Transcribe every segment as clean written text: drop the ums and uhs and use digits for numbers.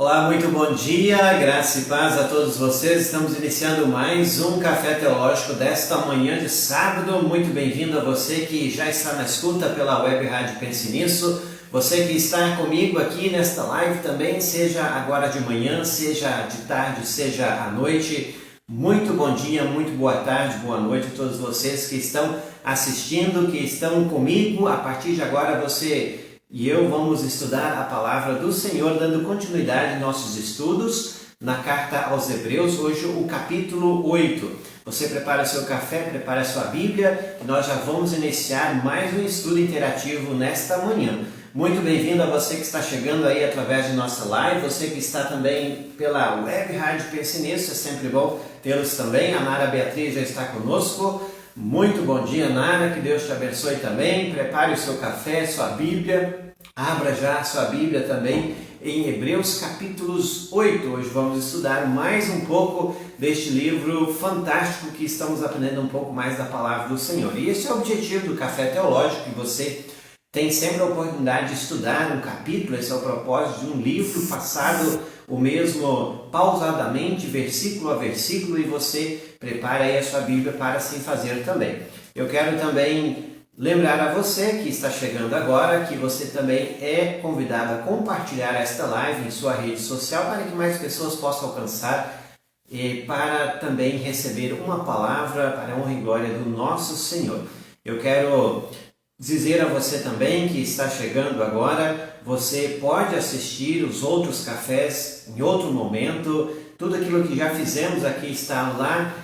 Olá, muito bom dia, graça e paz a todos vocês. Estamos iniciando mais um Café Teológico desta manhã de sábado. Muito bem-vindo a você que já está na escuta pela Web Rádio Pense Nisso. Você que está comigo aqui nesta live também, seja agora de manhã, seja de tarde, seja à noite. Muito bom dia, muito boa tarde, boa noite a todos vocês que estão assistindo, que estão comigo. A partir de agora você e eu vamos estudar a palavra do Senhor, dando continuidade em nossos estudos na carta aos Hebreus, hoje o capítulo 8. Você prepara seu café, prepara sua Bíblia, e nós já vamos iniciar mais um estudo interativo nesta manhã. Muito bem-vindo a você que está chegando aí através de nossa live, você que está também pela Web Rádio Pense Nisso, é sempre bom tê-los também. A Nara Beatriz já está conosco. Muito bom dia, Nara, que Deus te abençoe também. Prepare o seu café, sua Bíblia, abra já a sua Bíblia também em Hebreus capítulos 8. Hoje vamos estudar mais um pouco deste livro fantástico que estamos aprendendo um pouco mais da palavra do Senhor. E esse é o objetivo do Café Teológico, que você tem sempre a oportunidade de estudar um capítulo. Esse é o propósito de um livro passado o mesmo pausadamente, versículo a versículo, e você prepara aí a sua Bíblia para assim fazer também. Eu quero também lembrar a você que está chegando agora que você também é convidado a compartilhar esta live em sua rede social para que mais pessoas possam alcançar e para também receber uma palavra para a honra e glória do nosso Senhor. Eu quero dizer a você também que está chegando agora, você pode assistir os outros cafés em outro momento. Tudo aquilo que já fizemos aqui está lá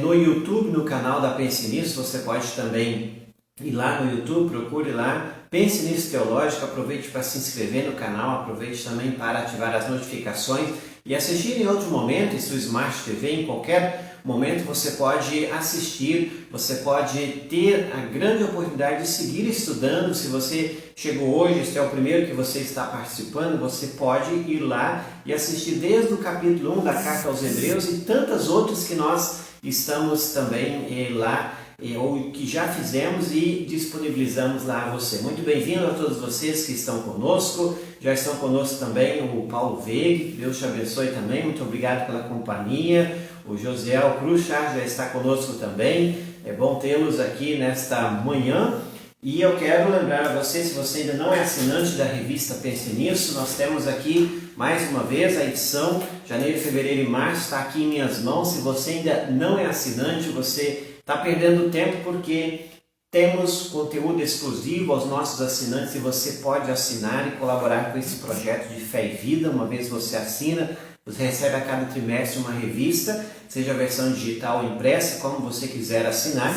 no YouTube, no canal da Pense Nisso. Você pode também ir lá no YouTube, procure lá, Pense Nisso Teológico, aproveite para se inscrever no canal, aproveite também para ativar as notificações e assistir em outro momento em sua Smart TV, em qualquer momento você pode assistir, você pode ter a grande oportunidade de seguir estudando. Se você chegou hoje, este é o primeiro que você está participando, você pode ir lá e assistir desde o capítulo 1 da Carta aos Hebreus e tantas outras que nós estamos também lá, ou que já fizemos e disponibilizamos lá a você. Muito bem-vindo a todos vocês que estão conosco. Já estão conosco também o Paulo Veig, que Deus te abençoe também, muito obrigado pela companhia. O Josiel Cruz já está conosco também, é bom tê-los aqui nesta manhã. E eu quero lembrar a você, se você ainda não é assinante da revista Pense Nisso, nós temos aqui mais uma vez a edição janeiro, fevereiro e março, está aqui em minhas mãos. Se você ainda não é assinante, você está perdendo tempo, porque temos conteúdo exclusivo aos nossos assinantes e você pode assinar e colaborar com esse projeto de fé e vida. Uma vez você assina, você recebe a cada trimestre uma revista, seja a versão digital ou impressa, como você quiser assinar.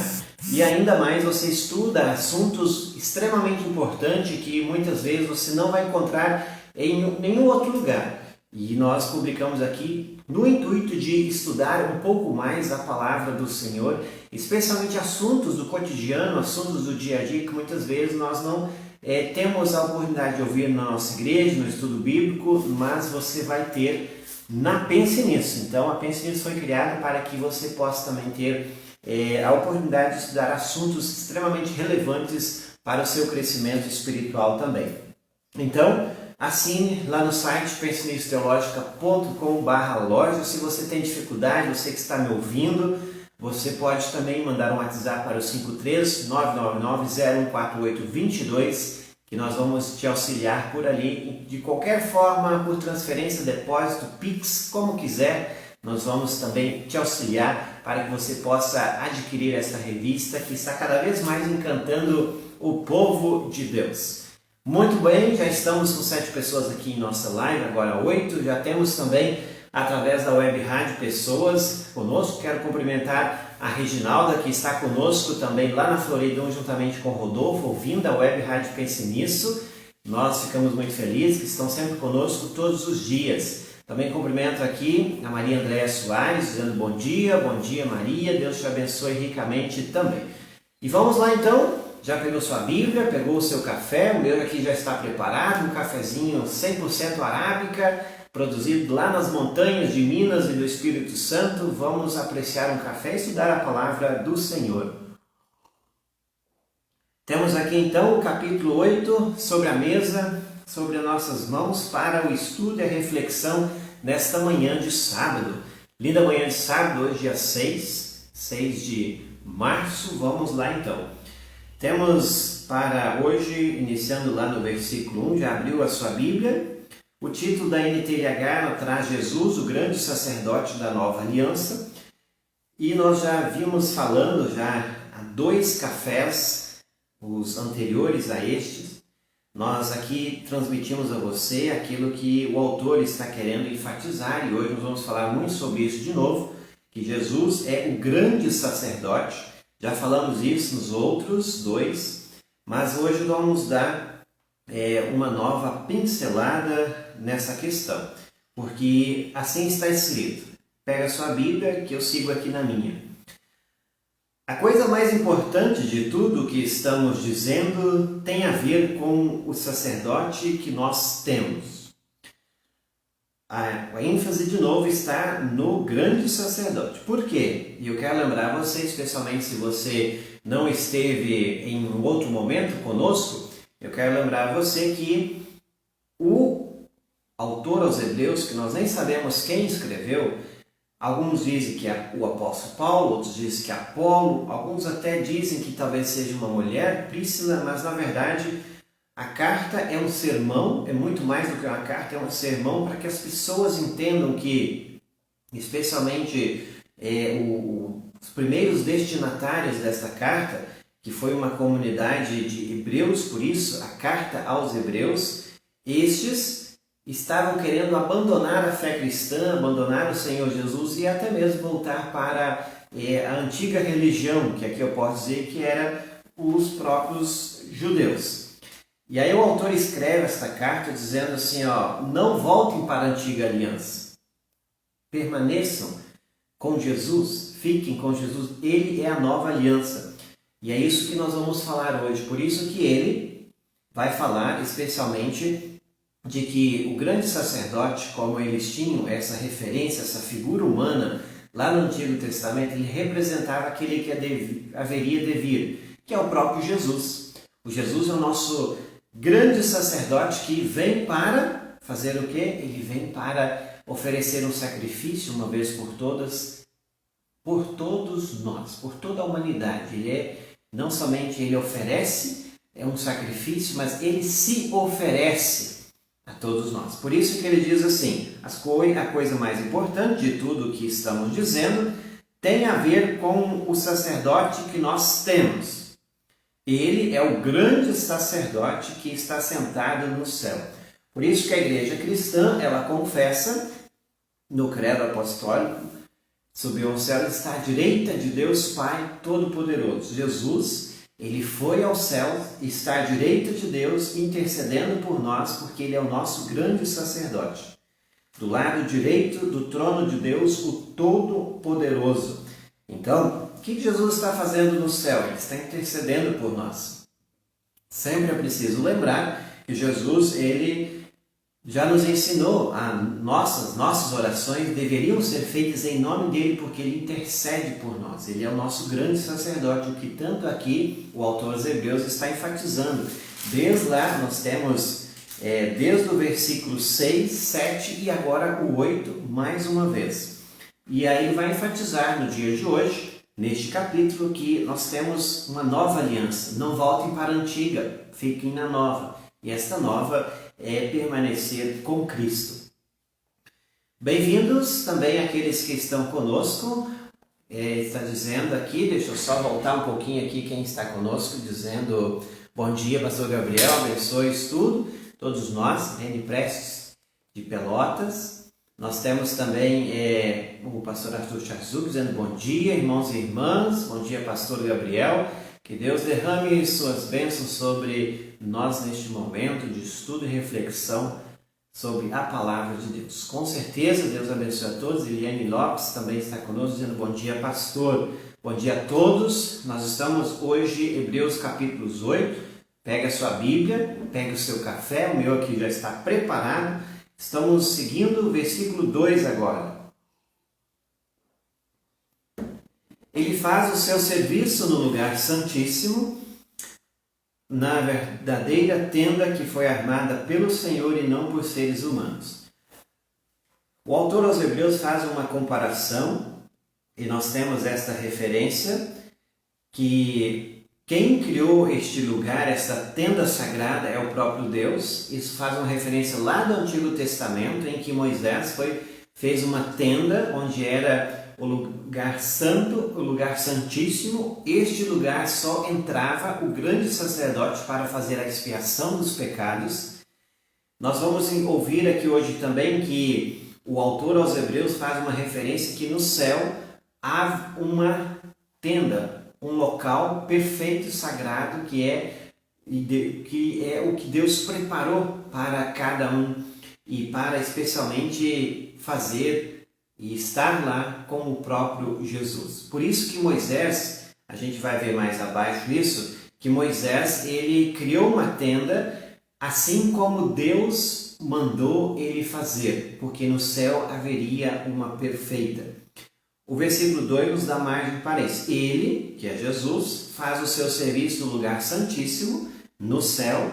E ainda mais você estuda assuntos extremamente importantes que muitas vezes você não vai encontrar em nenhum outro lugar. E nós publicamos aqui no intuito de estudar um pouco mais a palavra do Senhor, especialmente assuntos do cotidiano, assuntos do dia a dia que muitas vezes nós não temos a oportunidade de ouvir na nossa igreja, no estudo bíblico, mas você vai ter na Pense Nisso. Então a Pense Nisso foi criada para que você possa também ter a oportunidade de estudar assuntos extremamente relevantes para o seu crescimento espiritual também. Então, assine lá no site pensenissoteologica.com/loja. Se você tem dificuldade, você que está me ouvindo, você pode também mandar um WhatsApp para o 53999014822, que nós vamos te auxiliar por ali, de qualquer forma, por transferência, depósito, Pix, como quiser. Nós vamos também te auxiliar para que você possa adquirir esta revista que está cada vez mais encantando o povo de Deus. Muito bem, já estamos com 7 pessoas aqui em nossa live, agora 8. Já temos também, através da Web Rádio, pessoas conosco. Quero cumprimentar a Reginalda, que está conosco também lá na Floridão, juntamente com o Rodolfo, ouvindo a Web Rádio Pense Nisso. Nós ficamos muito felizes que estão sempre conosco todos os dias. Também cumprimento aqui a Maria Andréa Soares, dizendo bom dia Maria, Deus te abençoe ricamente também. E vamos lá então. Já pegou sua Bíblia, pegou o seu café, o meu aqui já está preparado, um cafezinho 100% arábica, produzido lá nas montanhas de Minas e do Espírito Santo. Vamos apreciar um café e estudar a palavra do Senhor. Temos aqui então o capítulo 8, sobre a mesa, sobre as nossas mãos para o estudo e a reflexão nesta manhã de sábado. Linda manhã de sábado, hoje dia 6 de março. Vamos lá então. Temos para hoje, iniciando lá no versículo 1, já abriu a sua Bíblia, o título da NTLH traz Jesus, o grande sacerdote da nova aliança. E nós já vimos falando já há 2 cafés, os anteriores a estes, nós aqui transmitimos a você aquilo que o autor está querendo enfatizar, e hoje nós vamos falar muito sobre isso de novo, que Jesus é o grande sacerdote. Já falamos isso nos outros 2, mas hoje vamos dar uma nova pincelada nessa questão, porque assim está escrito. Pega a sua Bíblia que eu sigo aqui na minha. A coisa mais importante de tudo o que estamos dizendo tem a ver com o sacerdote que nós temos. A ênfase de novo está no grande sacerdote. Por quê? E eu quero lembrar você, especialmente se você não esteve em um outro momento conosco, eu quero lembrar você que o autor aos Hebreus, que nós nem sabemos quem escreveu, alguns dizem que é o apóstolo Paulo, outros dizem que é Apolo, alguns até dizem que talvez seja uma mulher, Príscila, mas na verdade a carta é um sermão, é muito mais do que uma carta, é um sermão para que as pessoas entendam que, especialmente os primeiros destinatários desta carta, que foi uma comunidade de hebreus, por isso a carta aos hebreus, estes estavam querendo abandonar a fé cristã, abandonar o Senhor Jesus e até mesmo voltar para a antiga religião, que aqui eu posso dizer que era os próprios judeus. E aí o autor escreve esta carta dizendo assim, não voltem para a antiga aliança, permaneçam com Jesus, fiquem com Jesus, Ele é a nova aliança. E é isso que nós vamos falar hoje, por isso que ele vai falar especialmente de que o grande sacerdote, como eles tinham essa referência, essa figura humana, lá no Antigo Testamento, ele representava aquele que haveria de vir, que é o próprio Jesus. O Jesus é o nosso grande sacerdote que vem para fazer o quê? Ele vem para oferecer um sacrifício, uma vez por todas, por todos nós, por toda a humanidade. Não somente ele oferece, é um sacrifício, mas ele se oferece a todos nós. Por isso que ele diz assim, a coisa mais importante de tudo o que estamos dizendo tem a ver com o sacerdote que nós temos. Ele é o grande sacerdote que está sentado no céu. Por isso que a igreja cristã, ela confessa no credo apostólico, subiu ao céu, está à direita de Deus Pai Todo-Poderoso. Jesus, ele foi ao céu, está à direita de Deus, intercedendo por nós, porque ele é o nosso grande sacerdote. Do lado direito do trono de Deus, o Todo-Poderoso. Então, o que Jesus está fazendo no céu? Ele está intercedendo por nós. Sempre é preciso lembrar que Jesus, ele já nos ensinou, nossas orações deveriam ser feitas em nome dele, porque ele intercede por nós. Ele é o nosso grande sacerdote, o que tanto aqui o autor aos Hebreus está enfatizando. Desde lá nós temos, desde o versículo 6, 7 e agora o 8, mais uma vez. E aí ele vai enfatizar no dia de hoje, neste capítulo, que nós temos uma nova aliança. Não voltem para a antiga, fiquem na nova. E esta nova é permanecer com Cristo. Bem-vindos também aqueles que estão conosco. Está dizendo aqui, deixa eu só voltar um pouquinho aqui quem está conosco, dizendo bom dia, pastor Gabriel, abençoe tudo, todos nós, de Prestes de Pelotas. Nós temos também o pastor Arthur Charzuk dizendo bom dia, irmãos e irmãs, bom dia, pastor Gabriel. Que Deus derrame suas bênçãos sobre nós neste momento de estudo e reflexão sobre a palavra de Deus. Com certeza, Deus abençoe a todos. Eliane Lopes também está conosco, dizendo bom dia, pastor. Bom dia a todos. Nós estamos hoje, Hebreus capítulo 8. Pega a sua Bíblia, pega o seu café, o meu aqui já está preparado. Estamos seguindo o versículo 2 agora. Ele faz o seu serviço no lugar santíssimo na verdadeira tenda que foi armada pelo Senhor e não por seres humanos. O autor aos Hebreus faz uma comparação e nós temos esta referência que quem criou este lugar, esta tenda sagrada, é o próprio Deus. Isso faz uma referência lá do Antigo Testamento, em que Moisés fez uma tenda onde era o lugar santo, o lugar santíssimo. Este lugar só entrava o grande sacerdote para fazer a expiação dos pecados. Nós vamos ouvir aqui hoje também que o autor aos Hebreus faz uma referência que no céu há uma tenda, um local perfeito e sagrado que é o que Deus preparou para cada um e para especialmente fazer e estar lá com o próprio Jesus. Por isso que Moisés, a gente vai ver mais abaixo isso, que Moisés ele criou uma tenda assim como Deus mandou ele fazer, porque no céu haveria uma perfeita. O versículo 2 nos dá margem para isso. Ele, que é Jesus, faz o seu serviço no lugar santíssimo, no céu,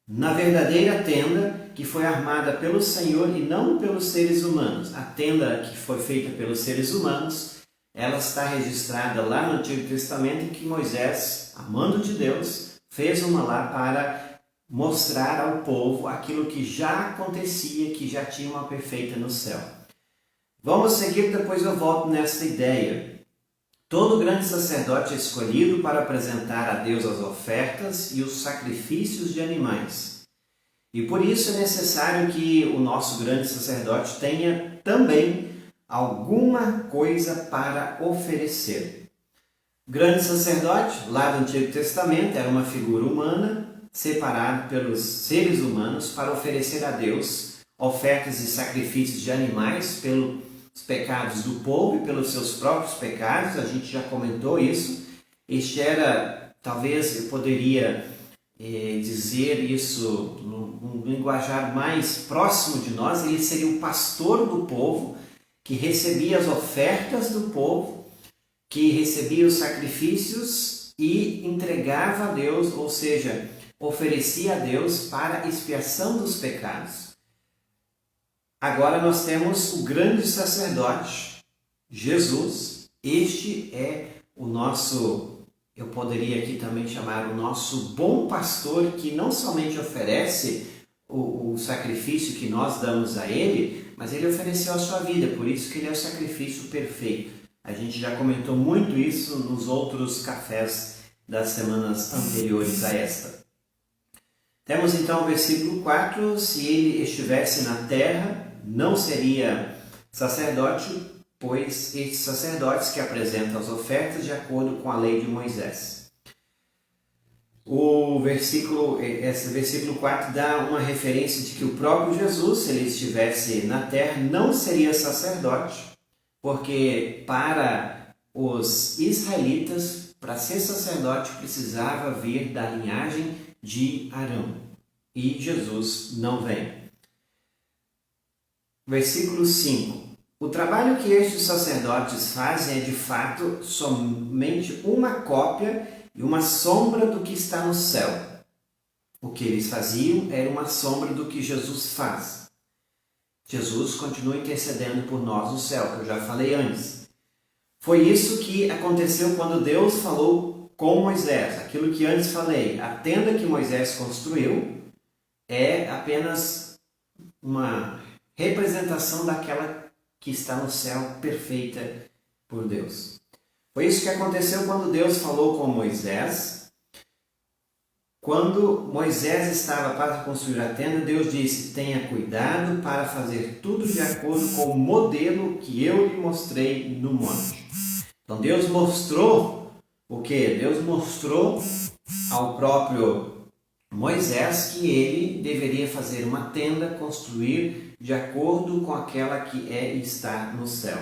na verdadeira tenda que foi armada pelo Senhor e não pelos seres humanos. A tenda que foi feita pelos seres humanos, ela está registrada lá no Antigo Testamento, em que Moisés, amando de Deus, fez uma lá para mostrar ao povo aquilo que já acontecia, que já tinha uma perfeita no céu. Vamos seguir, depois eu volto nesta ideia. Todo grande sacerdote é escolhido para apresentar a Deus as ofertas e os sacrifícios de animais. E por isso é necessário que o nosso grande sacerdote tenha também alguma coisa para oferecer. O grande sacerdote, lá do Antigo Testamento, era uma figura humana, separado pelos seres humanos para oferecer a Deus ofertas e sacrifícios de animais pelos pecados do povo e pelos seus próprios pecados. A gente já comentou isso. Este era, talvez eu poderia dizer isso num linguajar mais próximo de nós, ele seria o pastor do povo, que recebia as ofertas do povo, que recebia os sacrifícios e entregava a Deus, ou seja, oferecia a Deus para expiação dos pecados. Agora nós temos o grande sacerdote, Jesus. Este é o nosso, eu poderia aqui também chamar o nosso bom pastor, que não somente oferece o sacrifício que nós damos a ele, mas ele ofereceu a sua vida, por isso que ele é o sacrifício perfeito. A gente já comentou muito isso nos outros cafés das semanas anteriores a esta. Temos então o versículo 4, se ele estivesse na terra, não seria sacerdote, pois estes sacerdotes que apresentam as ofertas de acordo com a lei de Moisés. Esse versículo 4 dá uma referência de que o próprio Jesus, se ele estivesse na terra, não seria sacerdote, porque para os israelitas, para ser sacerdote, precisava vir da linhagem de Arão. E Jesus não vem. Versículo 5. O trabalho que estes sacerdotes fazem é de fato somente uma cópia e uma sombra do que está no céu. O que eles faziam era uma sombra do que Jesus faz. Jesus continua intercedendo por nós no céu, que eu já falei antes. Foi isso que aconteceu quando Deus falou com Moisés. Aquilo que antes falei, a tenda que Moisés construiu é apenas uma representação daquela que está no céu, perfeita por Deus. Foi isso que aconteceu quando Deus falou com Moisés. Quando Moisés estava para construir a tenda, Deus disse: tenha cuidado para fazer tudo de acordo com o modelo que eu lhe mostrei no monte. Então Deus mostrou o quê? Deus mostrou ao próprio Moisés que ele deveria fazer uma tenda, construir de acordo com aquela que é e está no céu.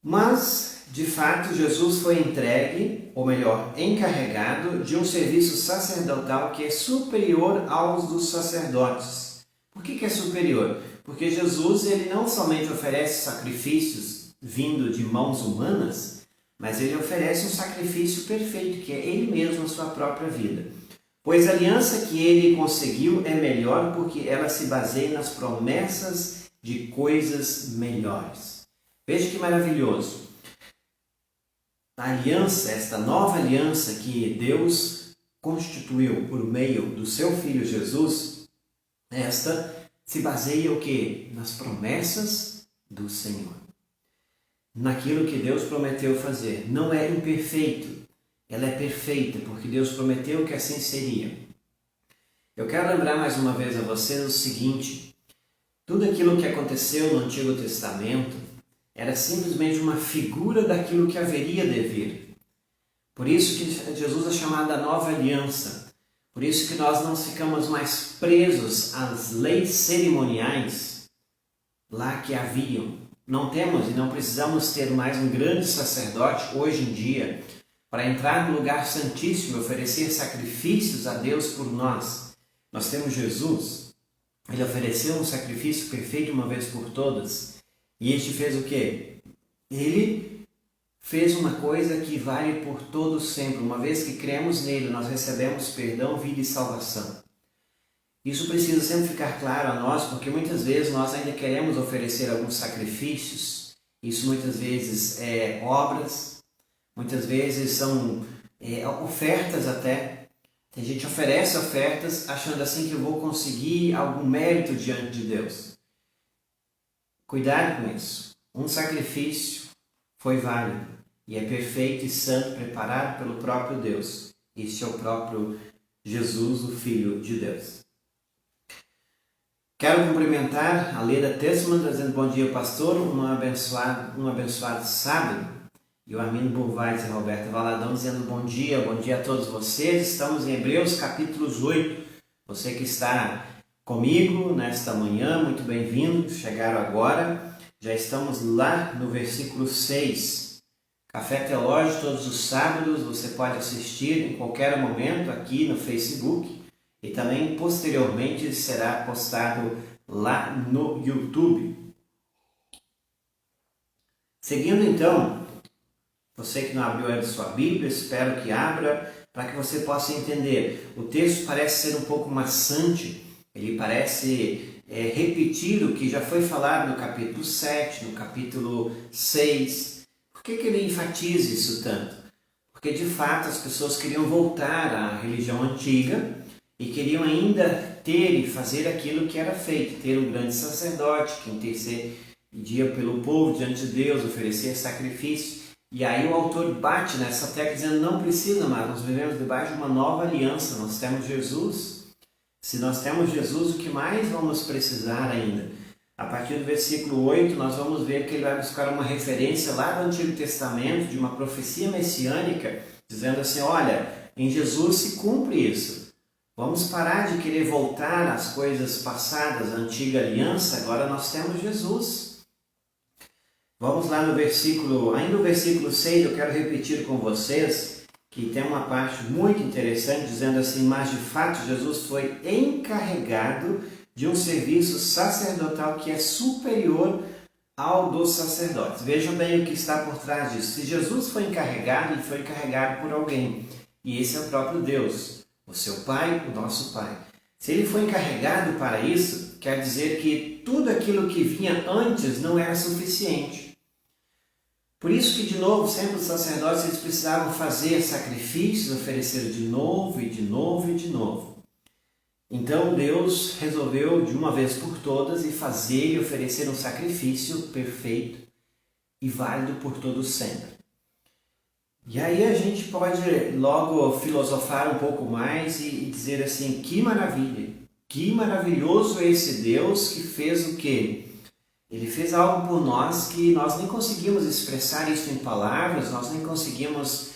Mas, de fato, Jesus foi entregue, ou melhor, encarregado de um serviço sacerdotal que é superior aos dos sacerdotes. Por que é superior? Porque Jesus ele não somente oferece sacrifícios vindo de mãos humanas, mas ele oferece um sacrifício perfeito, que é ele mesmo, a sua própria vida. Pois a aliança que ele conseguiu é melhor porque ela se baseia nas promessas de coisas melhores. Veja que maravilhoso. A aliança, esta nova aliança que Deus constituiu por meio do seu Filho Jesus, esta se baseia o quê? Nas promessas do Senhor. Naquilo que Deus prometeu fazer. Não é imperfeito, ela é perfeita, porque Deus prometeu que assim seria. Eu quero lembrar mais uma vez a vocês o seguinte: tudo aquilo que aconteceu no Antigo Testamento era simplesmente uma figura daquilo que haveria de vir. Por isso que Jesus é chamado a nova aliança. Por isso que nós não ficamos mais presos às leis cerimoniais lá que haviam. Não temos e não precisamos ter mais um grande sacerdote hoje em dia para entrar no lugar santíssimo e oferecer sacrifícios a Deus por nós. Nós temos Jesus. Ele ofereceu um sacrifício perfeito uma vez por todas. E este fez o quê? Ele fez uma coisa que vale por todos sempre. Uma vez que cremos nele, nós recebemos perdão, vida e salvação. Isso precisa sempre ficar claro a nós, porque muitas vezes nós ainda queremos oferecer alguns sacrifícios. Isso muitas vezes é obras, muitas vezes são ofertas até. Tem gente que oferece ofertas achando assim que eu vou conseguir algum mérito diante de Deus. Cuidado com isso. Um sacrifício foi válido e é perfeito e santo, preparado pelo próprio Deus. Este é o próprio Jesus, o Filho de Deus. Quero cumprimentar a Leda Tessman, dizendo bom dia, pastor, um abençoado sábado. E o Armindo Burvais e a Roberta Valadão dizendo bom dia a todos vocês. Estamos em Hebreus capítulo 8. Você que está comigo nesta manhã, muito bem-vindo, chegaram agora. Já estamos lá no versículo 6. Café Teológico todos os sábados, você pode assistir em qualquer momento aqui no Facebook e também posteriormente será postado lá no YouTube. Seguindo então, você que não abriu ainda sua Bíblia, espero que abra para que você possa entender. O texto parece ser um pouco maçante, ele parece repetir o que já foi falado no capítulo 7, no capítulo 6. Por que ele enfatiza isso tanto? Porque de fato as pessoas queriam voltar à religião antiga e queriam ainda ter e fazer aquilo que era feito, ter um grande sacerdote que intercedia pelo povo diante de Deus, oferecer sacrifício. E aí o autor bate nessa tecla dizendo, não precisa mais, nós vivemos debaixo de uma nova aliança, nós temos Jesus. Se nós temos Jesus, o que mais vamos precisar ainda? A partir do versículo 8, nós vamos ver que ele vai buscar uma referência lá do Antigo Testamento, de uma profecia messiânica, dizendo assim, olha, em Jesus se cumpre isso. Vamos parar de querer voltar às coisas passadas, a antiga aliança, agora nós temos Jesus. Vamos lá no versículo, ainda no versículo 6, eu quero repetir com vocês, que tem uma parte muito interessante, dizendo assim, mas de fato Jesus foi encarregado de um serviço sacerdotal que é superior ao dos sacerdotes. Vejam bem o que está por trás disso. Se Jesus foi encarregado, ele foi encarregado por alguém. E esse é o próprio Deus, o seu Pai, o nosso Pai. Se ele foi encarregado para isso, quer dizer que tudo aquilo que vinha antes não era suficiente. Por isso que, de novo, sempre os sacerdotes eles precisavam fazer sacrifícios, oferecer de novo e de novo e de novo. Então Deus resolveu de uma vez por todas e fazer e oferecer um sacrifício perfeito e válido por todos sempre. E aí a gente pode logo filosofar um pouco mais e dizer assim, que maravilha, que maravilhoso é esse Deus que fez o quê? Ele fez algo por nós que nós nem conseguimos expressar isso em palavras, nós nem conseguimos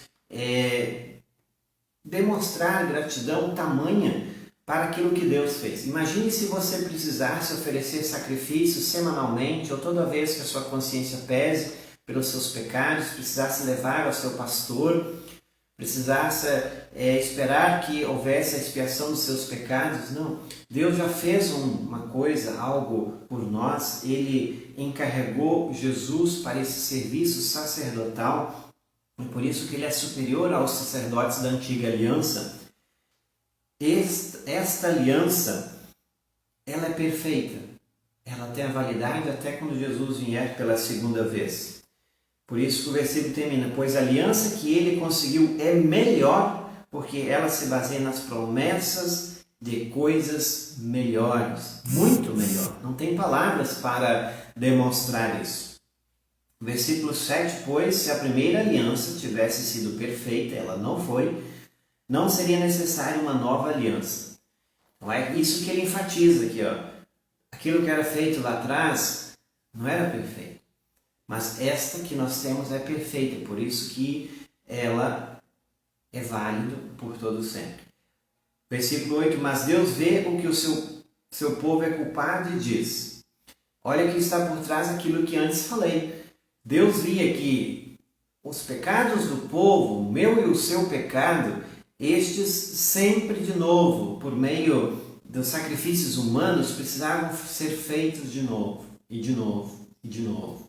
demonstrar gratidão tamanha para aquilo que Deus fez. Imagine se você precisasse oferecer sacrifícios semanalmente ou toda vez que a sua consciência pese pelos seus pecados, precisasse levar ao seu pastor, precisasse esperar que houvesse a expiação dos seus pecados. Não, Deus já fez uma coisa, algo por nós, Ele encarregou Jesus para esse serviço sacerdotal, e por isso que Ele é superior aos sacerdotes da antiga aliança. esta aliança, ela é perfeita. Ela tem a validade até quando Jesus vier pela segunda vez. Por isso que o versículo termina: pois a aliança que ele conseguiu é melhor, porque ela se baseia nas promessas de coisas melhores, muito melhor. Não tem palavras para demonstrar isso. Versículo 7, pois se a primeira aliança tivesse sido perfeita, ela não foi, não seria necessária uma nova aliança. Então é isso que ele enfatiza aqui, ó. Aquilo que era feito lá atrás não era perfeito, mas esta que nós temos é perfeita, por isso que ela é válida por todo sempre. Versículo 8, mas Deus vê o que o seu povo é culpado e diz. Olha que está por trás daquilo que antes falei. Deus via que os pecados do povo, o meu e o seu pecado, estes sempre de novo, por meio dos sacrifícios humanos, precisavam ser feitos de novo, e de novo, e de novo.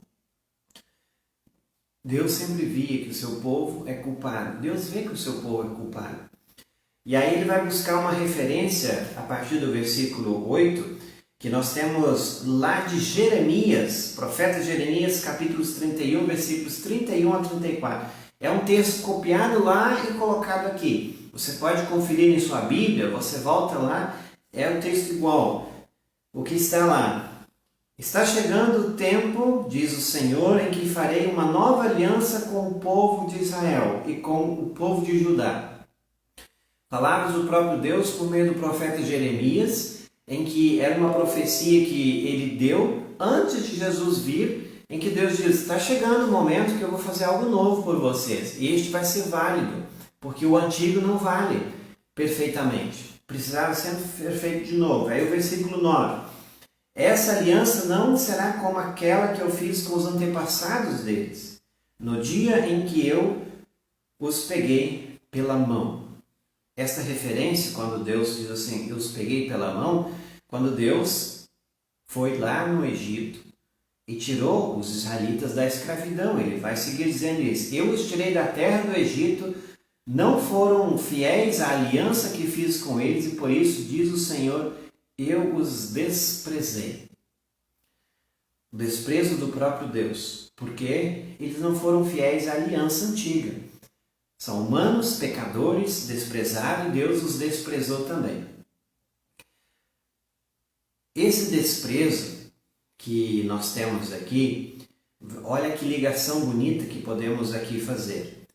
Deus sempre via que o seu povo é culpado. Deus vê que o seu povo é culpado. E aí ele vai buscar uma referência, a partir do versículo 8, que nós temos lá de Jeremias, profeta Jeremias, capítulos 31, versículos 31 a 34. É um texto copiado lá e colocado aqui. Você pode conferir em sua Bíblia, você volta lá, é um texto igual. O que está lá? Está chegando o tempo, diz o Senhor, em que farei uma nova aliança com o povo de Israel e com o povo de Judá. Palavras do próprio Deus por meio do profeta Jeremias, em que era uma profecia que ele deu antes de Jesus vir, em que Deus diz: está chegando o momento que eu vou fazer algo novo por vocês, e este vai ser válido, porque o antigo não vale perfeitamente, precisava ser feito de novo. Aí o versículo 9: essa aliança não será como aquela que eu fiz com os antepassados deles, no dia em que eu os peguei pela mão. Esta referência, quando Deus diz assim, eu os peguei pela mão, quando Deus foi lá no Egito e tirou os israelitas da escravidão. Ele vai seguir dizendo isso: eu os tirei da terra do Egito, não foram fiéis à aliança que fiz com eles, e por isso, diz o Senhor, eu os desprezei. O desprezo do próprio Deus, porque eles não foram fiéis à aliança antiga. São humanos, pecadores, desprezaram, e Deus os desprezou também. Esse desprezo que nós temos aqui, olha que ligação bonita que podemos aqui fazer.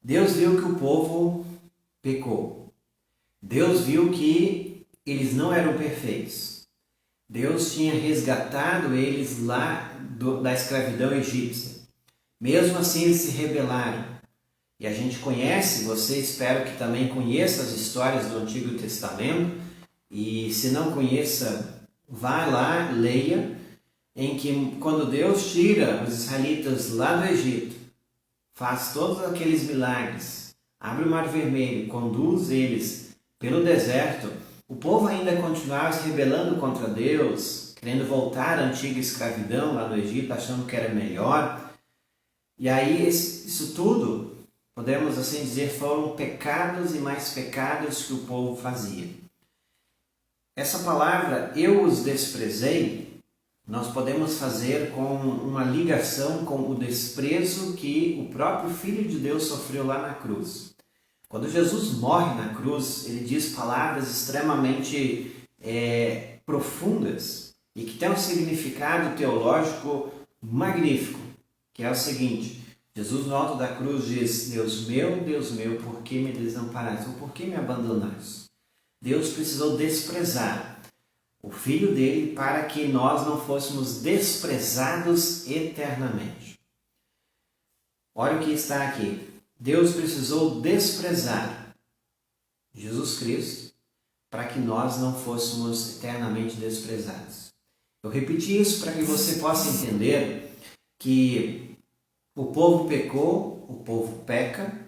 Deus viu que o povo pecou. Deus viu que eles não eram perfeitos. Deus tinha resgatado eles lá da escravidão egípcia. Mesmo assim, eles se rebelaram. E a gente conhece, você espero que também conheça as histórias do Antigo Testamento, e se não conheça, vá lá, leia, em que quando Deus tira os israelitas lá do Egito, faz todos aqueles milagres, abre o Mar Vermelho, conduz eles pelo deserto, o povo ainda continuava se rebelando contra Deus, querendo voltar à antiga escravidão lá no Egito, achando que era melhor. E aí isso tudo, podemos assim dizer, foram pecados e mais pecados que o povo fazia. Essa palavra, eu os desprezei, nós podemos fazer com uma ligação com o desprezo que o próprio Filho de Deus sofreu lá na cruz. Quando Jesus morre na cruz, ele diz palavras extremamente profundas e que têm um significado teológico magnífico, que é o seguinte: Jesus no alto da cruz diz, Deus meu, por que me desamparaste? Ou por que me abandonaste? Deus precisou desprezar o Filho dele para que nós não fôssemos desprezados eternamente. Olha o que está aqui. Deus precisou desprezar Jesus Cristo para que nós não fôssemos eternamente desprezados. Eu repeti isso para que você possa entender que o povo pecou, o povo peca.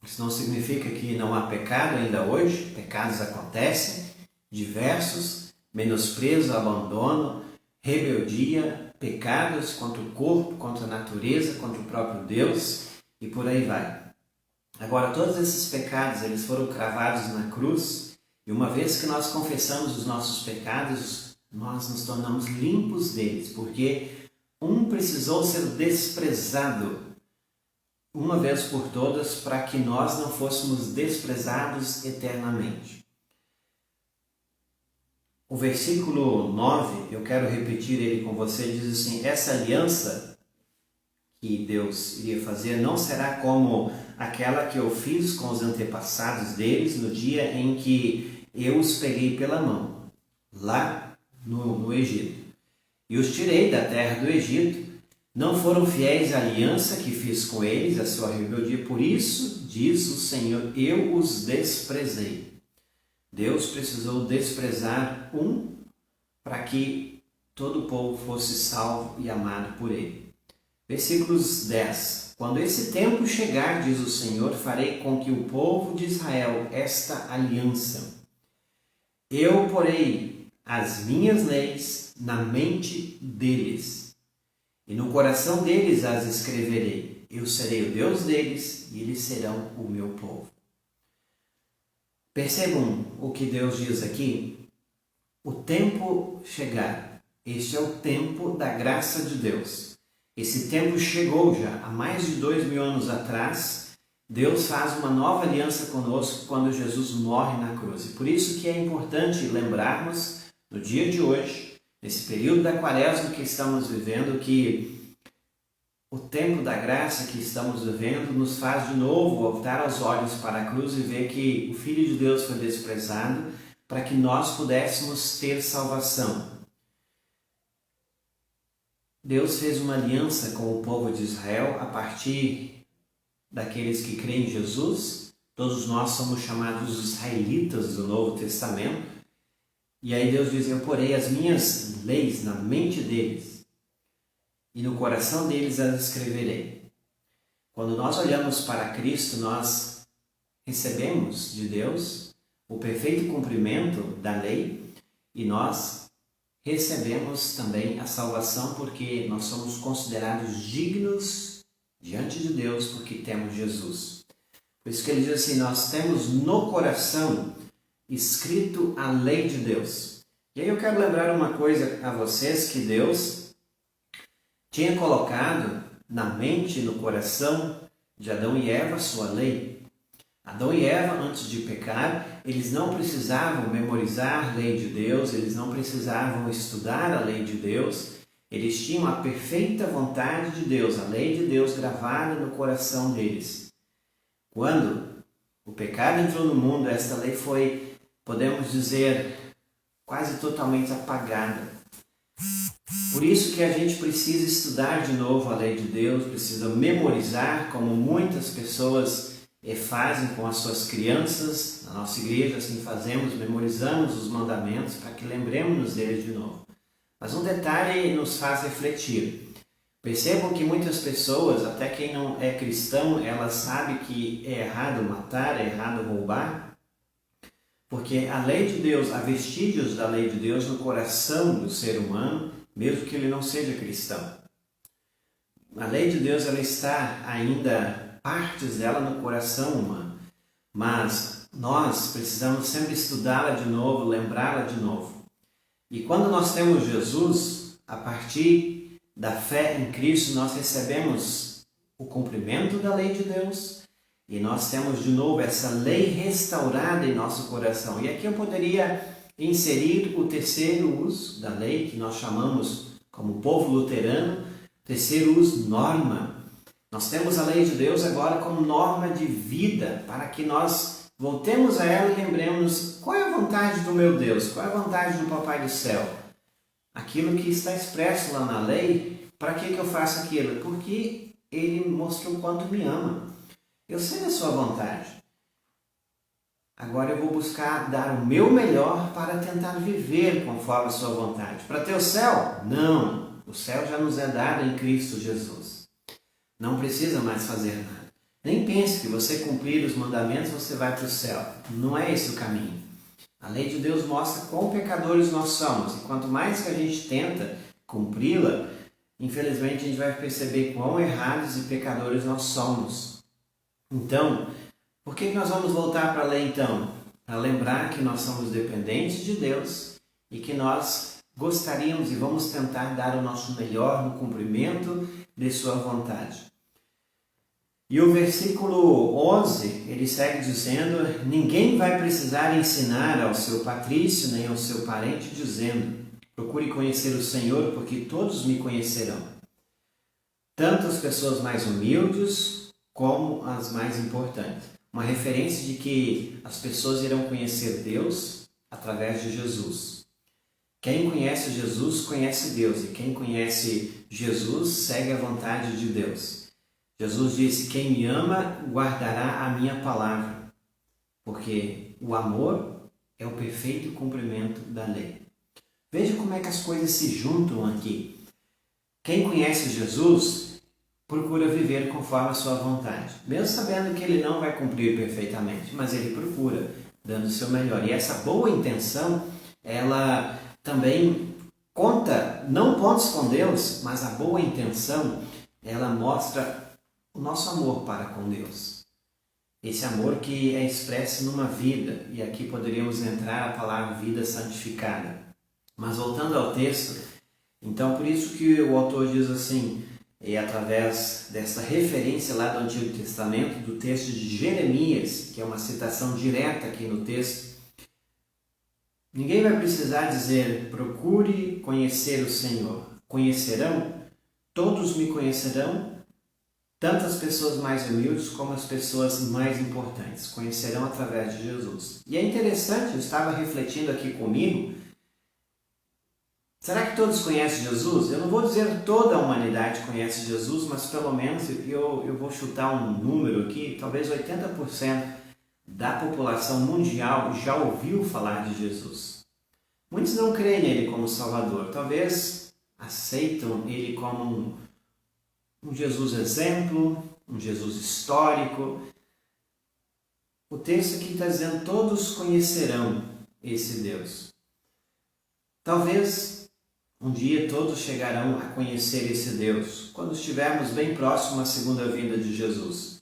Isso não significa que não há pecado ainda hoje. Pecados acontecem, diversos, menosprezo, abandono, rebeldia, pecados contra o corpo, contra a natureza, contra o próprio Deus, e por aí vai. Agora, todos esses pecados, eles foram cravados na cruz, e uma vez que nós confessamos os nossos pecados, nós nos tornamos limpos deles, porque um precisou ser desprezado uma vez por todas para que nós não fôssemos desprezados eternamente. O versículo 9, eu quero repetir ele com você, diz assim: essa aliança que Deus iria fazer não será como aquela que eu fiz com os antepassados deles no dia em que eu os peguei pela mão, lá no Egito, e os tirei da terra do Egito. Não foram fiéis à aliança que fiz com eles, a sua rebeldia, por isso, diz o Senhor, eu os desprezei. Deus precisou desprezar um para que todo o povo fosse salvo e amado por ele. Versículos 10. Quando esse tempo chegar, diz o Senhor, farei com que o povo de Israel esta aliança. Eu porei as minhas leis na mente deles, e no coração deles as escreverei. Eu serei o Deus deles, e eles serão o meu povo. Percebam o que Deus diz aqui? O tempo chegar. Este é o tempo da graça de Deus. Esse tempo chegou já, há mais de 2000 anos atrás. Deus faz uma nova aliança conosco quando Jesus morre na cruz. E por isso que é importante lembrarmos, no dia de hoje, nesse período da quaresma que estamos vivendo, que o tempo da graça que estamos vivendo nos faz de novo voltar os olhos para a cruz e ver que o Filho de Deus foi desprezado para que nós pudéssemos ter salvação. Deus fez uma aliança com o povo de Israel a partir daqueles que creem em Jesus. Todos nós somos chamados israelitas do Novo Testamento. E aí Deus diz, eu porei as minhas leis na mente deles, e no coração deles as escreverei. Quando nós olhamos para Cristo, nós recebemos de Deus o perfeito cumprimento da lei, e nós recebemos também a salvação porque nós somos considerados dignos diante de Deus porque temos Jesus. Por isso que ele diz assim, nós temos no coração escrito a lei de Deus. E aí eu quero lembrar uma coisa a vocês, que Deus tinha colocado na mente e no coração de Adão e Eva a sua lei. Adão e Eva, antes de pecar, eles não precisavam memorizar a lei de Deus, eles não precisavam estudar a lei de Deus, eles tinham a perfeita vontade de Deus, a lei de Deus gravada no coração deles. Quando o pecado entrou no mundo, esta lei foi, podemos dizer, quase totalmente apagada. Por isso que a gente precisa estudar de novo a lei de Deus, precisa memorizar, como muitas pessoas fazem com as suas crianças. Na nossa igreja assim fazemos, memorizamos os mandamentos para que lembremos deles de novo. Mas um detalhe nos faz refletir. Percebam que muitas pessoas, até quem não é cristão, ela sabe que é errado matar, é errado roubar, porque a lei de Deus, há vestígios da lei de Deus no coração do ser humano, mesmo que ele não seja cristão. A lei de Deus, ela está ainda, partes dela no coração humano, mas nós precisamos sempre estudá-la de novo, lembrá-la de novo. E quando nós temos Jesus, a partir da fé em Cristo, nós recebemos o cumprimento da lei de Deus e nós temos de novo essa lei restaurada em nosso coração. E aqui eu poderia inserir o terceiro uso da lei, que nós chamamos como povo luterano, terceiro uso, norma. Nós temos a lei de Deus agora como norma de vida, para que nós voltemos a ela e lembremos qual é a vontade do meu Deus, qual é a vontade do Papai do Céu. Aquilo que está expresso lá na lei, para que eu faço aquilo? Porque Ele mostrou o quanto me ama. Eu sei a sua vontade. Agora eu vou buscar dar o meu melhor para tentar viver conforme a sua vontade. Para ter o céu? Não. O céu já nos é dado em Cristo Jesus. Não precisa mais fazer nada. Nem pense que você cumprir os mandamentos você vai para o céu. Não é esse o caminho. A lei de Deus mostra quão pecadores nós somos. E quanto mais que a gente tenta cumpri-la, infelizmente a gente vai perceber quão errados e pecadores nós somos. Então, Por que nós vamos voltar para a lei então? Para lembrar que nós somos dependentes de Deus e que nós gostaríamos e vamos tentar dar o nosso melhor no cumprimento de sua vontade. E o versículo 11, ele segue dizendo: ninguém vai precisar ensinar ao seu patrício nem ao seu parente, dizendo: procure conhecer o Senhor, porque todos me conhecerão. Tanto as pessoas mais humildes como as mais importantes. Uma referência de que as pessoas irão conhecer Deus através de Jesus. Quem conhece Jesus, conhece Deus. E quem conhece Jesus, segue a vontade de Deus. Jesus disse: quem me ama, guardará a minha palavra. Porque o amor é o perfeito cumprimento da lei. Veja como é que as coisas se juntam aqui. Quem conhece Jesus procura viver conforme a sua vontade, mesmo sabendo que ele não vai cumprir perfeitamente, mas ele procura, dando o seu melhor. E essa boa intenção, ela também conta, não pontos com Deus, mas a boa intenção, ela mostra o nosso amor para com Deus. Esse amor que é expresso numa vida, e aqui poderíamos entrar a palavra vida santificada. Mas voltando ao texto, então por isso que o autor diz assim, e através dessa referência lá do Antigo Testamento, do texto de Jeremias, que é uma citação direta aqui no texto, ninguém vai precisar dizer: procure conhecer o Senhor. Conhecerão, todos me conhecerão, tanto as pessoas mais humildes como as pessoas mais importantes. Conhecerão através de Jesus. E é interessante, eu estava refletindo aqui comigo, será que todos conhecem Jesus? Eu não vou dizer que toda a humanidade conhece Jesus, mas pelo menos eu vou chutar um número aqui, talvez 80% da população mundial já ouviu falar de Jesus. Muitos não creem nele como Salvador, talvez aceitam ele como um Jesus exemplo, um Jesus histórico. O texto aqui está dizendo: todos conhecerão esse Deus. Talvez um dia todos chegarão a conhecer esse Deus, quando estivermos bem próximos à segunda vinda de Jesus.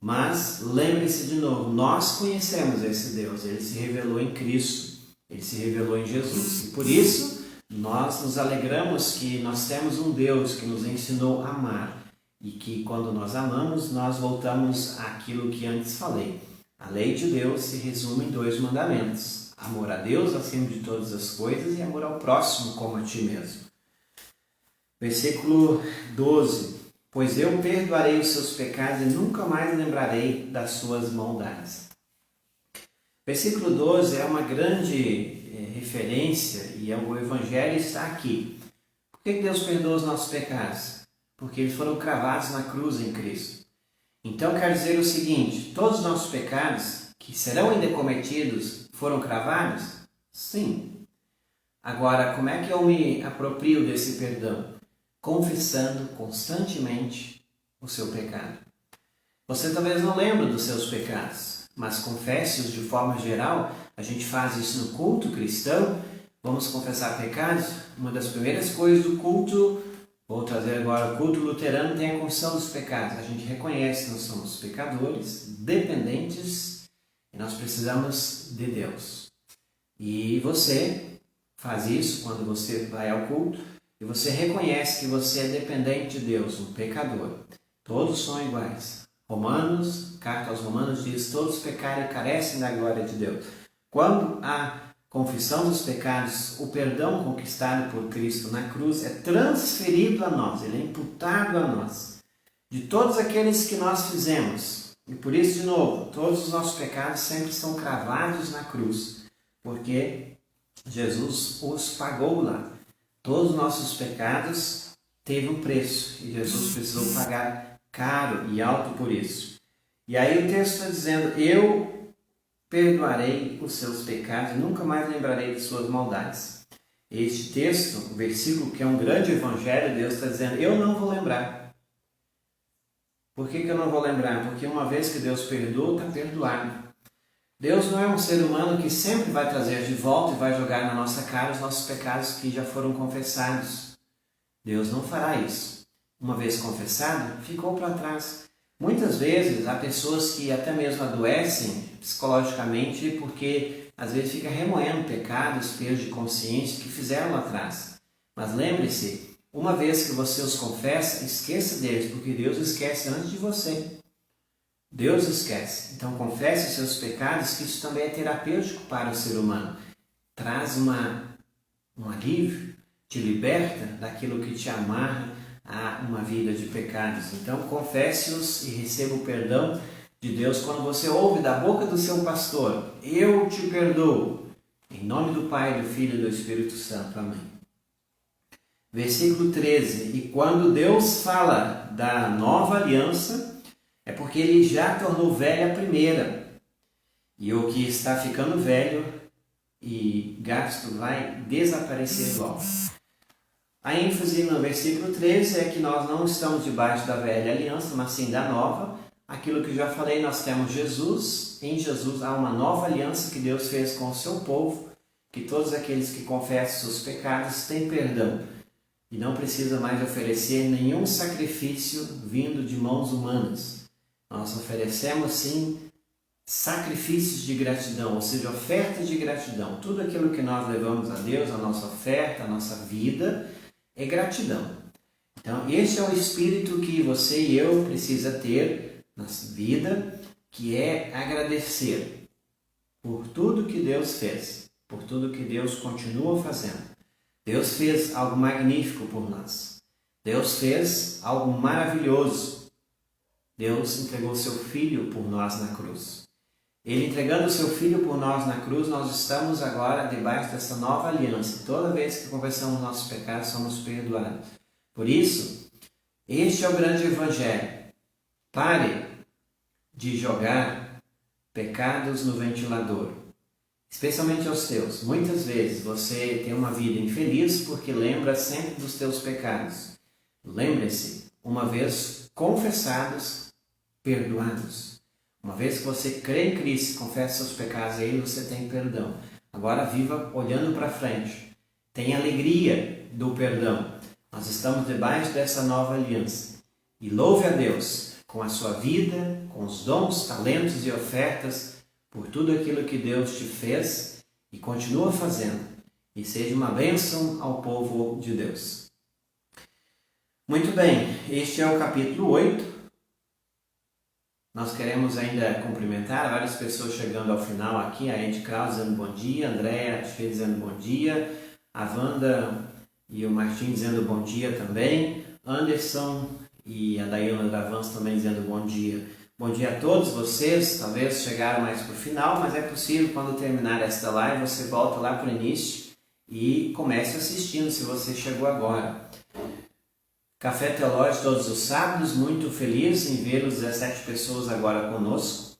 Mas lembre-se de novo, nós conhecemos esse Deus, ele se revelou em Cristo, ele se revelou em Jesus. E por isso nós nos alegramos que nós temos um Deus que nos ensinou a amar e que quando nós amamos, nós voltamos àquilo que antes falei. A lei de Deus se resume em 2 mandamentos. Amor a Deus acima de todas as coisas e amor ao próximo como a ti mesmo. Versículo 12. Pois eu perdoarei os seus pecados e nunca mais lembrarei das suas maldades. Versículo 12 é uma grande referência e o Evangelho está aqui. Por que Deus perdoa os nossos pecados? Porque eles foram cravados na cruz em Cristo. Então quer dizer o seguinte: todos os nossos pecados que serão ainda cometidos foram cravados? Sim. Agora, como é que eu me aproprio desse perdão? Confessando constantemente o seu pecado. Você talvez não lembre dos seus pecados, mas confesse-os de forma geral. A gente faz isso no culto cristão. Vamos confessar pecados. Uma das primeiras coisas do culto, vou trazer agora o culto luterano, tem a confissão dos pecados. A gente reconhece que nós somos pecadores, dependentes, e nós precisamos de Deus. E você faz isso quando você vai ao culto e você reconhece que você é dependente de Deus, um pecador. Todos são iguais. Carta aos Romanos diz: todos pecaram e carecem da glória de Deus. Quando a confissão dos pecados, o perdão conquistado por Cristo na cruz é transferido a nós, ele é imputado a nós, de todos aqueles que nós fizemos. E por isso, de novo, todos os nossos pecados sempre são cravados na cruz, porque Jesus os pagou lá. Todos os nossos pecados teve um preço e Jesus precisou pagar caro e alto por isso. E aí o texto está dizendo: eu perdoarei os seus pecados e nunca mais lembrarei de suas maldades. Este texto, o versículo que é um grande evangelho, Deus está dizendo: eu não vou lembrar. Por que eu não vou lembrar? Porque uma vez que Deus perdoou, está perdoado. Deus não é um ser humano que sempre vai trazer de volta e vai jogar na nossa cara os nossos pecados que já foram confessados. Deus não fará isso. Uma vez confessado, ficou para trás. Muitas vezes há pessoas que até mesmo adoecem psicologicamente porque às vezes fica remoendo pecados, pesos de consciência que fizeram lá atrás. Mas lembre-se, uma vez que você os confessa, esqueça deles, porque Deus esquece antes de você. Deus esquece. Então confesse os seus pecados, que isso também é terapêutico para o ser humano. Traz um alívio, te liberta daquilo que te amarra a uma vida de pecados. Então confesse-os e receba o perdão de Deus quando você ouve da boca do seu pastor: eu te perdoo. Em nome do Pai, do Filho e do Espírito Santo. Amém. Versículo 13. E quando Deus fala da nova aliança, é porque Ele já tornou velha a primeira. E o que está ficando velho e gasto vai desaparecer logo. A ênfase no versículo 13 é que nós não estamos debaixo da velha aliança, mas sim da nova. Aquilo que eu já falei, nós temos Jesus. Em Jesus há uma nova aliança que Deus fez com o seu povo, que todos aqueles que confessam seus pecados têm perdão. E não precisa mais oferecer nenhum sacrifício vindo de mãos humanas. Nós oferecemos sim sacrifícios de gratidão, ou seja, ofertas de gratidão. Tudo aquilo que nós levamos a Deus, a nossa oferta, a nossa vida, é gratidão. Então, este é o espírito que você e eu precisa ter na vida, que é agradecer por tudo que Deus fez, por tudo que Deus continua fazendo. Deus fez algo magnífico por nós. Deus fez algo maravilhoso. Deus entregou seu Filho por nós na cruz. Ele entregando o seu Filho por nós na cruz, nós estamos agora debaixo dessa nova aliança. Toda vez que confessamos nossos pecados, somos perdoados. Por isso, este é o grande evangelho. Pare de jogar pecados no ventilador, especialmente aos teus. Muitas vezes você tem uma vida infeliz porque lembra sempre dos teus pecados. Lembre-se, uma vez confessados, perdoados. Uma vez que você crê em Cristo, confessa seus pecados a Ele, você tem perdão. Agora viva olhando para frente. Tenha alegria do perdão. Nós estamos debaixo dessa nova aliança. E louve a Deus com a sua vida, com os dons, talentos e ofertas, por tudo aquilo que Deus te fez e continua fazendo. E seja uma bênção ao povo de Deus. Muito bem, este é o capítulo 8. Nós queremos ainda cumprimentar várias pessoas chegando ao final aqui. A Ed Kraus dizendo bom dia, a Andréa dizendo bom dia, a Wanda e o Martim dizendo bom dia também, Anderson e a Daiana Dravans também dizendo bom dia. Bom dia a todos vocês, talvez chegaram mais para o final, mas é possível quando terminar esta live você volta lá para o início e comece assistindo se você chegou agora. Café Teológico todos os sábados, muito feliz em ver os 17 pessoas agora conosco.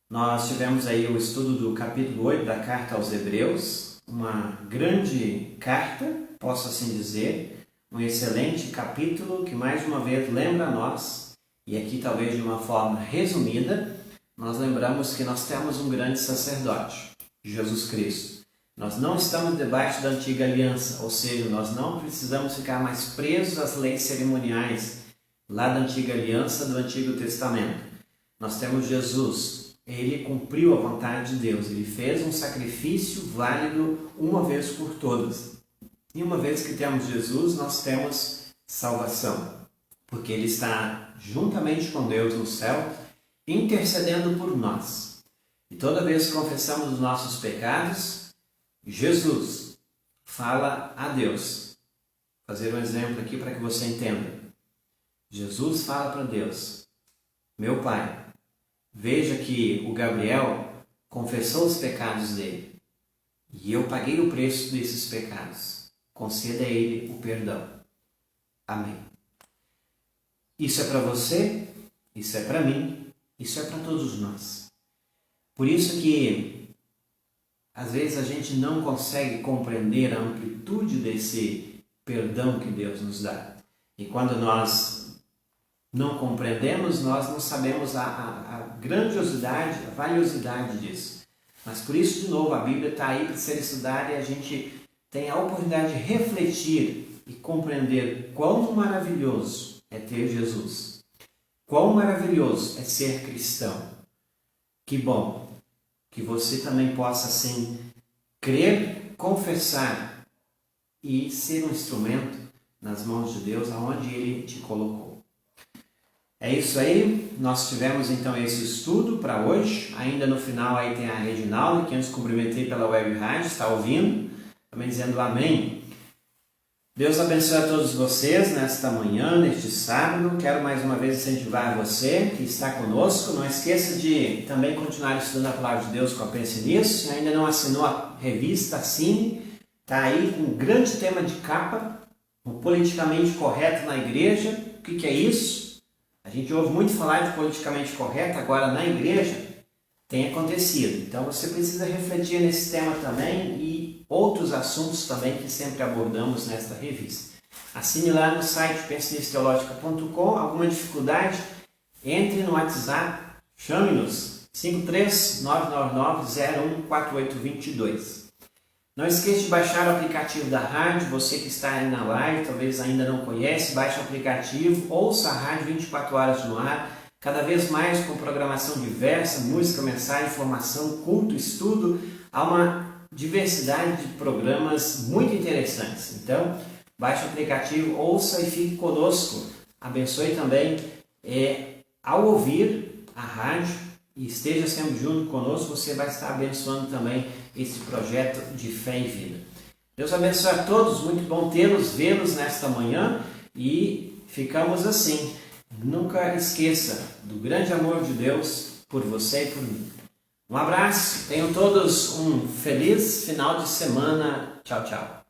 Nós tivemos aí o estudo do capítulo 8 da Carta aos Hebreus, uma grande carta, posso assim dizer, um excelente capítulo que mais uma vez lembra a nós, e aqui talvez de uma forma resumida, nós lembramos que nós temos um grande sacerdote, Jesus Cristo. Nós não estamos debaixo da antiga aliança, ou seja, nós não precisamos ficar mais presos às leis cerimoniais lá da antiga aliança, do Antigo Testamento. Nós temos Jesus, ele cumpriu a vontade de Deus, ele fez um sacrifício válido uma vez por todas. E uma vez que temos Jesus, nós temos salvação, porque ele está juntamente com Deus no céu, intercedendo por nós. E toda vez que confessamos os nossos pecados, Jesus fala a Deus. Vou fazer um exemplo aqui para que você entenda. Jesus fala para Deus: meu Pai, veja que o Gabriel confessou os pecados dele e eu paguei o preço desses pecados. Conceda a ele o perdão. Amém. Isso é para você, isso é para mim, isso é para todos nós. Por isso que às vezes a gente não consegue compreender a amplitude desse perdão que Deus nos dá. E quando nós não compreendemos, nós não sabemos a grandiosidade, a valiosidade disso. Mas por isso, de novo, a Bíblia está aí para ser estudada e a gente tem a oportunidade de refletir e compreender quão maravilhoso é ter Jesus. quão maravilhoso é ser cristão. Que bom que você também possa, assim, crer, confessar e ser um instrumento nas mãos de Deus, aonde Ele te colocou. É isso aí, nós tivemos então esse estudo para hoje. Ainda no final aí tem a Reginalda, que antes cumprimentei pela web rádio, está ouvindo, também dizendo amém. Deus abençoe a todos vocês nesta manhã, neste sábado. Quero mais uma vez incentivar você que está conosco. Não esqueça de também continuar estudando a Palavra de Deus com a Pense Nisso. Se ainda não assinou a revista, assine. Está aí com um grande tema de capa, o politicamente correto na igreja. O que é isso? A gente ouve muito falar de politicamente correto, agora na igreja tem acontecido. Então você precisa refletir nesse tema também e outros assuntos também que sempre abordamos nesta revista. Assine lá no site pensenissteológica.com. Alguma dificuldade? Entre no WhatsApp, chame-nos 53999014822. Não esqueça de baixar o aplicativo da rádio. Você que está aí na live, talvez ainda não conhece, baixe o aplicativo, ouça a rádio 24 horas no ar, cada vez mais com programação diversa, música, mensagem, informação, culto, estudo. Há uma diversidade de programas muito interessantes. Então, baixe o aplicativo, ouça e fique conosco. Abençoe também ao ouvir a rádio e esteja sempre junto conosco. Você vai estar abençoando também esse projeto de fé e vida. Deus abençoe a todos. Muito bom vê-los nesta manhã e ficamos assim. Nunca esqueça do grande amor de Deus por você e por mim. Um abraço, tenham todos um feliz final de semana. Tchau, tchau.